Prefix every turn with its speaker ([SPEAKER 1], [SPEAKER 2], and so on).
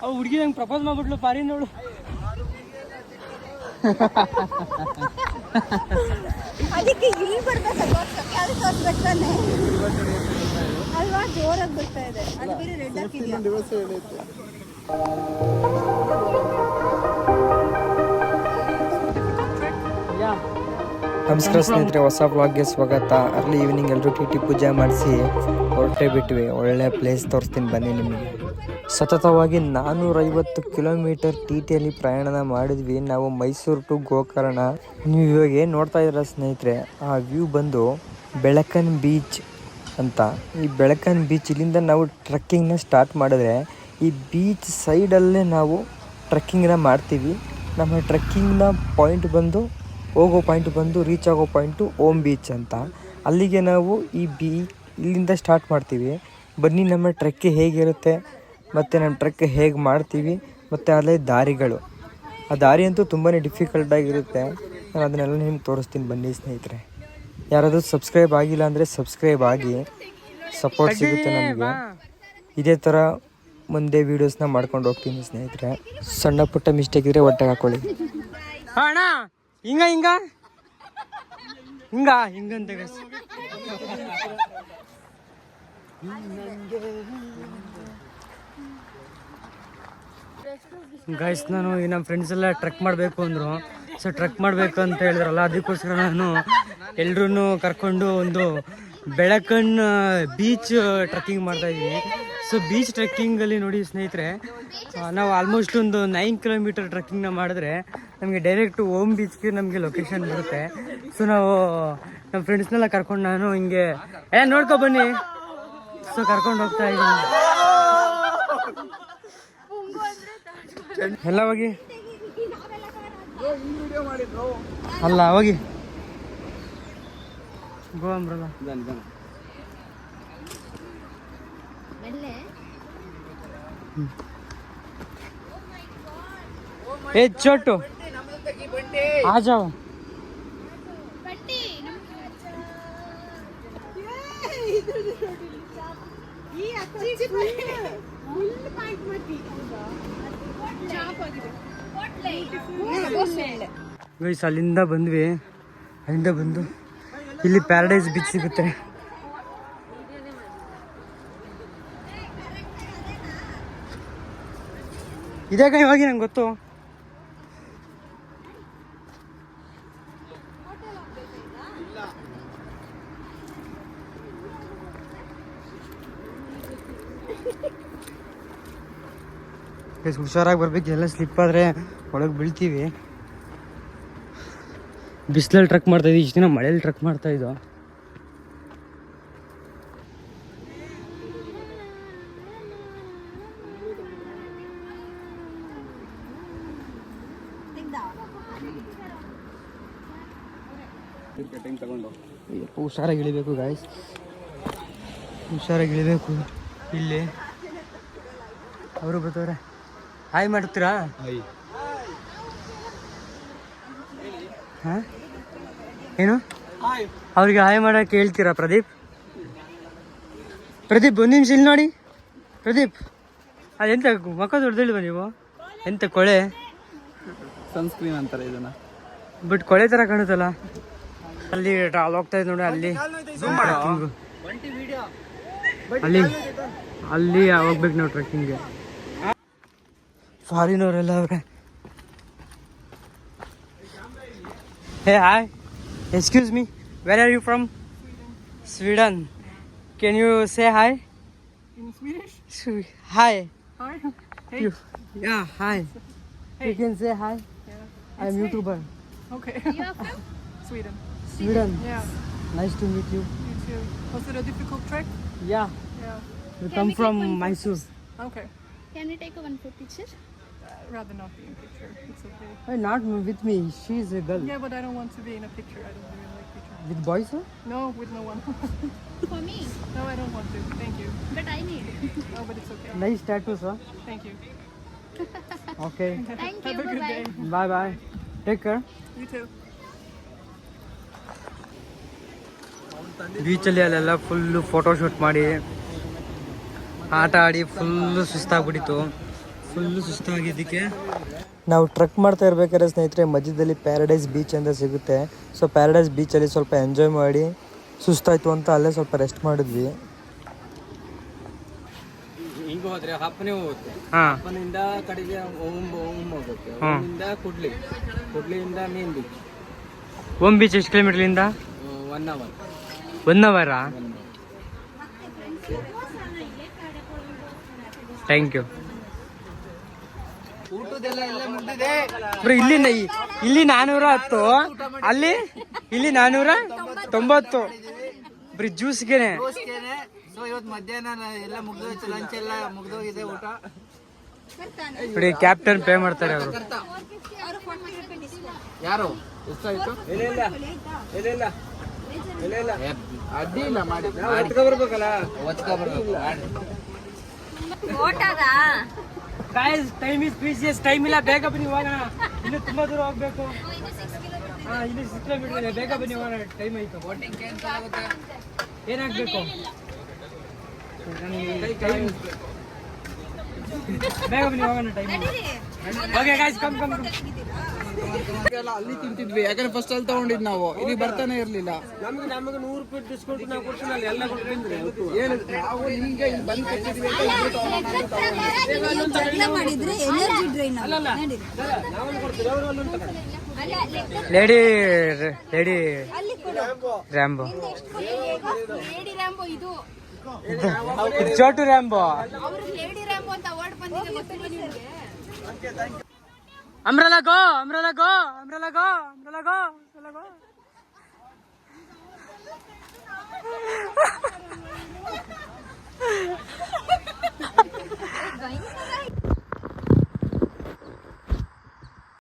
[SPEAKER 1] ಅವ್ ಹುಡುಗಿ ನಂಗೆ ಪ್ರಪೋಸ್ ಮಾಡ್ಬಿಟ್ಲು ಪಾರಿ ನೋಡು.
[SPEAKER 2] ಅದಕ್ಕೆ ಇಲ್ಲಿ ಬರ್ಬೇಕು ಅಲ್ವಾ, ಜೋರಾಗಿ ಬರ್ತಾ ಇದೆ. ಅದು ಬೇರೆ ರೆಡ್ ಹಾಕಿದ್ಯಾ.
[SPEAKER 3] ನಮಸ್ಕಾರ ಸ್ನೇಹಿತರೆ, ಹೊಸ ವ್ಲಾಗ್ಗೆ ಸ್ವಾಗತ. ಅರ್ಲಿ ಈವ್ನಿಂಗ್ ಎಲ್ಲರೂ ಟಿ ಪೂಜೆ ಮಾಡಿಸಿ ಹೊರಟೇ ಬಿಟ್ವಿ. ಒಳ್ಳೆ ಪ್ಲೇಸ್ ತೋರಿಸ್ತೀನಿ ಬನ್ನಿ ನಿಮಗೆ. ಸತತವಾಗಿ 450 ಕಿಲೋಮೀಟರ್ ಟಿಯಲ್ಲಿ ಪ್ರಯಾಣ ಮಾಡಿದ್ವಿ ನಾವು, ಮೈಸೂರು ಟು ಗೋಕರ್ಣ. ನೀವು ಇವಾಗ ಏನು ನೋಡ್ತಾ ಇದ್ದೀರ ಸ್ನೇಹಿತರೆ, ಆ ವ್ಯೂ ಬಂದು ಬೆಳಕನ್ ಬೀಚ್ ಅಂತ. ಈ ಬೆಳಕನ್ ಬೀಚ್ ಇಲ್ಲಿಂದ ನಾವು ಟ್ರೆಕ್ಕಿಂಗ್ನ ಸ್ಟಾರ್ಟ್ ಮಾಡಿದ್ರೆ ಈ ಬೀಚ್ ಸೈಡಲ್ಲೇ ನಾವು ಟ್ರೆಕ್ಕಿಂಗ್ನ ಮಾಡ್ತೀವಿ. ನಮ್ಮ ಟ್ರೆಕ್ಕಿಂಗ್ನ ಪಾಯಿಂಟ್ ಬಂದು, ಹೋಗೋ ಪಾಯಿಂಟ್ ಬಂದು, ರೀಚ್ ಆಗೋ ಪಾಯಿಂಟು ಓಮ್ ಬೀಚ್ ಅಂತ. ಅಲ್ಲಿಗೆ ನಾವು ಇಲ್ಲಿಂದ ಸ್ಟಾರ್ಟ್ ಮಾಡ್ತೀವಿ. ಬನ್ನಿ ನಮ್ಮ ಟ್ರೆಕ್ ಹೇಗಿರುತ್ತೆ ಮತ್ತು ನಮ್ಮ ಟ್ರೆಕ್ ಹೇಗೆ ಮಾಡ್ತೀವಿ, ಮತ್ತು ಅಲ್ಲೇ ದಾರಿಗಳು. ಆ ದಾರಿ ಅಂತೂ ತುಂಬಾ ಡಿಫಿಕಲ್ಟಾಗಿರುತ್ತೆ. ನಾನು ಅದನ್ನೆಲ್ಲ ನಿಮ್ಗೆ ತೋರಿಸ್ತೀನಿ ಬನ್ನಿ ಸ್ನೇಹಿತರೆ. ಯಾರಾದರೂ ಸಬ್ಸ್ಕ್ರೈಬ್ ಆಗಿಲ್ಲ ಅಂದರೆ ಸಬ್ಸ್ಕ್ರೈಬ್ ಆಗಿ, ಸಪೋರ್ಟ್ ಸಿಗುತ್ತೆ ನಮಗೆ. ಇದೇ ಥರ ಮುಂದೆ ವೀಡಿಯೋಸ್ನ ಮಾಡ್ಕೊಂಡು ಹೋಗ್ತೀನಿ ಸ್ನೇಹಿತರೆ. ಸಣ್ಣ ಪುಟ್ಟ ಮಿಸ್ಟೇಕ್ ಇದ್ದರೆ ಹೊಟ್ಟೆಗೆ ಹಾಕ್ಕೊಳ್ಳಿ.
[SPEAKER 1] ಅಣ್ಣ ಹಿಂಗಂತೆ ಗೈಸ್, ನಾನು ಈ ನಮ್ಮ ಫ್ರೆಂಡ್ಸ್ ಎಲ್ಲ ಟ್ರೆಕ್ ಮಾಡಬೇಕು ಅಂದರು. ಸೊ ಟ್ರೆಕ್ ಮಾಡಬೇಕು ಅಂತ ಹೇಳಿದ್ರಲ್ಲ, ಅದಕ್ಕೋಸ್ಕರ ನಾನು ಎಲ್ರೂ ಕರ್ಕೊಂಡು ಒಂದು ಬೆಳಕನ್ ಬೀಚ್ ಟ್ರೆಕ್ಕಿಂಗ್ ಮಾಡ್ತಾಯಿದ್ದೀನಿ. ಸೊ ಬೀಚ್ ಟ್ರೆಕ್ಕಿಂಗಲ್ಲಿ ನೋಡಿ ಸ್ನೇಹಿತರೆ, ನಾವು ಆಲ್ಮೋಸ್ಟ್ ಒಂದು 9 ಕಿಲೋಮೀಟರ್ ಟ್ರೆಕ್ಕಿಂಗ್ನ ಮಾಡಿದ್ರೆ ನಮಗೆ ಡೈರೆಕ್ಟು ಓಮ್ ಬೀಚ್ಗೆ ನಮಗೆ ಲೊಕೇಶನ್ ಬರುತ್ತೆ. ಸೊ ನಾವು ನಮ್ಮ ಫ್ರೆಂಡ್ಸ್ನೆಲ್ಲ ಕರ್ಕೊಂಡು ನಾನು ಹಿಂಗೆ ನೋಡ್ಕೊ ಬನ್ನಿ, ಸೊ ಕರ್ಕೊಂಡು ಹೋಗ್ತಾ ಇದ್ದೀನಿ. ಎಲ್ಲ ಹೋಗಿ ಅಲ್ಲ ಹೋಗಿ ಗೋಂಬ್ರಲ್ಲ ए छोटू आ जाओ. ಗೈಸ್ ಅಲ್ಲಿಂದ ಬಂದ್ವಿ. ಅಲ್ಲಿಂದ ಬಂದು ಇಲ್ಲಿ ಪ್ಯಾರಡೈಸ್ ಬೀಚ್ ಸಿಗುತ್ತೆ. ಇದಾಗ ಇವಾಗ ನಂಗೆ ಗೊತ್ತು. ಹುಷಾರಾಗಿ ಬರ್ಬೇಕು, ಎಲ್ಲ ಸ್ಲಿಪ್ ಆದರೆ ಒಳಗೆ ಬೀಳ್ತೀವಿ. ಬಿಸಿಲಲ್ಲಿ ಟ್ರೆಕ್ ಮಾಡ್ತಾಯಿದ್ವಿ, ಇಷ್ಟು ದಿನ ಮಳೆಯಲ್ಲಿ ಟ್ರೆಕ್ ಮಾಡ್ತಾಯಿದ್ದೋ. ಹುಷಾರಾಗಿ ಇಳಿಬೇಕು ಗಾಯ್ಸ್, ಹುಷಾರಾಗಿ ಇಳಿಬೇಕು. ಇಲ್ಲಿ ಅವರು ಬರ್ತಾರೆ. ಹಾಯ್ ಮಾಡ್ತೀರಾ? ಹಾಂ ಏನು ಅವ್ರಿಗೆ ಹಾಯ್ ಮಾಡೋಕ್ಕೆ ಹೇಳ್ತೀರಾ? ಪ್ರದೀಪ್ ಒಂದು ನಿಮಿಷ ಇಲ್ಲಿ ನೋಡಿ. ಪ್ರದೀಪ್, ಅದೆಂತ ಮಕ್ಕ ದೊಡ್ಡದಿಲ್ವ ನೀವು? ಎಂತ ಕೊಳೆ?
[SPEAKER 4] ಸನ್ಸ್ಕ್ರೀನ್ ಅಂತಾರೆ ಇದನ್ನ,
[SPEAKER 1] ಬಟ್ ಕೊಳೆ ಥರ ಕಾಣುತ್ತಲ್ಲ. ಅಲ್ಲಿ ಅಲ್ಲಿ ಹೋಗ್ತಾ ಇದ್ದು ನೋಡಿ, ಅಲ್ಲಿ ಅಲ್ಲಿ ಹೋಗ್ಬೇಕು ನಾವು ಟ್ರೆಕ್ಕಿಂಗ್ಗೆ. ಫಾರಿನವರೆಲ್ಲ ಅವ್ರೆ. Hey hi, excuse me, where are you from? Sweden. Can you say hi
[SPEAKER 4] in Swedish?
[SPEAKER 1] Hi.
[SPEAKER 4] Hi. Hey.
[SPEAKER 1] Yeah, hi.
[SPEAKER 4] Hey.
[SPEAKER 1] You can say hi.
[SPEAKER 4] Yeah.
[SPEAKER 1] I'm YouTuber.
[SPEAKER 4] Okay. You are from Sweden.
[SPEAKER 1] Sweden.
[SPEAKER 4] Yeah.
[SPEAKER 1] Nice to meet you.
[SPEAKER 4] You too. Was it a difficult trek?
[SPEAKER 1] Yeah.
[SPEAKER 4] Yeah.
[SPEAKER 1] We come from Mysore.
[SPEAKER 4] Okay.
[SPEAKER 2] Can we take one picture?
[SPEAKER 4] Rather not be in picture. It's okay.
[SPEAKER 1] Hey, not with me. She's a girl.
[SPEAKER 4] Yeah, but I don't want to be in a picture. I don't really like pictures.
[SPEAKER 1] With boys, sir?
[SPEAKER 4] No, with no one.
[SPEAKER 2] For me?
[SPEAKER 4] No, I don't want to. Thank you.
[SPEAKER 2] But I need.
[SPEAKER 4] Oh, but it's okay.
[SPEAKER 1] Nice tattoo, sir.
[SPEAKER 4] Thank you.
[SPEAKER 1] Okay.
[SPEAKER 2] Thank you.
[SPEAKER 4] Have a good
[SPEAKER 2] Bye-bye.
[SPEAKER 4] day.
[SPEAKER 1] Bye bye. Take care.
[SPEAKER 4] You too.
[SPEAKER 1] ಬೀಚಲ್ಲಿ ಅಲ್ಲೆಲ್ಲ full photo shoot ಮಾಡಿ ಆಟ ಆಡಿ full ಸುಸ್ತಾಗ್ಬಿಟ್ಟಿತ್ತು. Full ಸುಸ್ತಾಗಿದ್ದಕ್ಕೆ
[SPEAKER 3] ನಾವು trek ಮಾಡ್ತಾ ಇರ್ಬೇಕಾದ್ರೆ ಸ್ನೇಹಿತರೆ ಮಧ್ಯದಲ್ಲಿ ಪ್ಯಾರಡೈಸ್ ಬೀಚ್ ಅಂತ ಸಿಗುತ್ತೆ. ಸೊ ಪ್ಯಾರಡೈಸ್ ಬೀಚಲ್ಲಿ ಸ್ವಲ್ಪ ಎಂಜಾಯ್ ಮಾಡಿ ಸುಸ್ತಾಯಿತು ಅಂತ ಅಲ್ಲೇ ಸ್ವಲ್ಪ ರೆಸ್ಟ್ ಮಾಡಿದ್ವಿ.
[SPEAKER 5] ಹಿಂಗ ಹೋದ್ರೆ ಹಪ್ಪನೇ ಹೋಗುತ್ತೆ.
[SPEAKER 1] ಹಾಂ
[SPEAKER 5] ಹಪ್ಪನಿಂದ ಕಡೆಗೆ ಹೋಗುತ್ತೆ. ಓಮಿಂದ ಕುಡ್ಲಿಯಿಂದ ಮೇನ್ ಬೀಚ್.
[SPEAKER 1] ಓಮ್ ಬೀಚ್ ಎಷ್ಟು ಕಿಲೋಮೀಟ್ರಿಂದ?
[SPEAKER 5] 1 hour.
[SPEAKER 1] 1 ಅವರಾ? Thank you.
[SPEAKER 5] ಊಟದೆಲ್ಲ ಎಲ್ಲ ಮುಗ್ದಿದೆ.
[SPEAKER 1] ಇಲ್ಲಿ 410, ಇಲ್ಲಿ 490 ಬರೀ ಜ್ಯೂಸ್ಗೆನೆ.
[SPEAKER 5] ಸೊ ಇವತ್ತು ಮಧ್ಯಾಹ್ನ ಎಲ್ಲ ಮುಗ್ದೋಯ್ತು, ಲಂಚ್ ಎಲ್ಲ ಮುಗ್ದೋಗಿದೆ, ಊಟ.
[SPEAKER 1] ನೋಡಿ ಕ್ಯಾಪ್ಟನ್ ಪೇ ಮಾಡ್ತಾರೆ ಅವರು.
[SPEAKER 5] ಯಾರು ಎಷ್ಟಾಯ್ತು? ಅಡ್ಡಿಲ್ಲ ಮಾಡಿ ಬರ್ಬೇಕಲ್ಲ, ಬರ್ಬೇಕು.
[SPEAKER 1] Time is precious. ಟೈಮ್ ಇಲ್ಲ, ಬೇಗ ಬನ್ನಿ ಹೋಗೋಣ. ಇನ್ನು ತುಂಬಾ ದೂರ ಹೋಗ್ಬೇಕು. ಇಲ್ಲಿ 6 ಕಿಲೋಮೀಟರ್ ಇದೆ, ಬೇಗ ಬನ್ನಿ ಹೋಗೋಣ. ಟೈಮ್ ಆಯ್ತು. ಏನಾಗ್ಬೇಕು? ಬೇಗ ಬನ್ನಿ ಹೋಗೋಣ, ಟೈಮ್. Okay guys, come.
[SPEAKER 5] ಅಲ್ಲಿ ತಿಂತಿದ್ವಿ, ಯಾಕಂದ್ರೆ ಫಸ್ಟ್ ಅಲ್ಲಿ ತಗೊಂಡಿದ್ ನಾವು, ಇಲ್ಲಿ ಬರ್ತಾನೆ ಇರ್ಲಿಲ್ಲ.
[SPEAKER 1] ನಮಗೆ 100 ರೂಪಾಯಿ ಡಿಸ್ಕೌಂಟ್ ನಾವು ಕೊಡ್ತೀವಿ. ಎಲ್ಲ ಕೊಡ್ತಿದ್ರೆ
[SPEAKER 5] ಏನು ನಾವು ನಿಮ್ಗೆ ಇಲ್ಲಿ ಬಂದು ಕೊಟ್ಟಿದ್ವಿ ಅಂತ ಇಬ್ರು
[SPEAKER 2] ಜಗಳ ಮಾಡಿದ್ರೆ energy drain
[SPEAKER 1] lady Rambo,
[SPEAKER 2] lady Rambo. ಇದು
[SPEAKER 1] ಚೋಟು ರ್ಯಾಂಬೋ,
[SPEAKER 2] ಅವರು ಲೇಡಿ ರ್ಯಾಂಬೋ ಅಂತ ಅವಾರ್ಡ್ ಬಂದಿದೆ, ಗೊತ್ತಿಲ್ಲ ನಿಮಗೆ?
[SPEAKER 1] ಅಮ್ರಲಾ ಗೋ.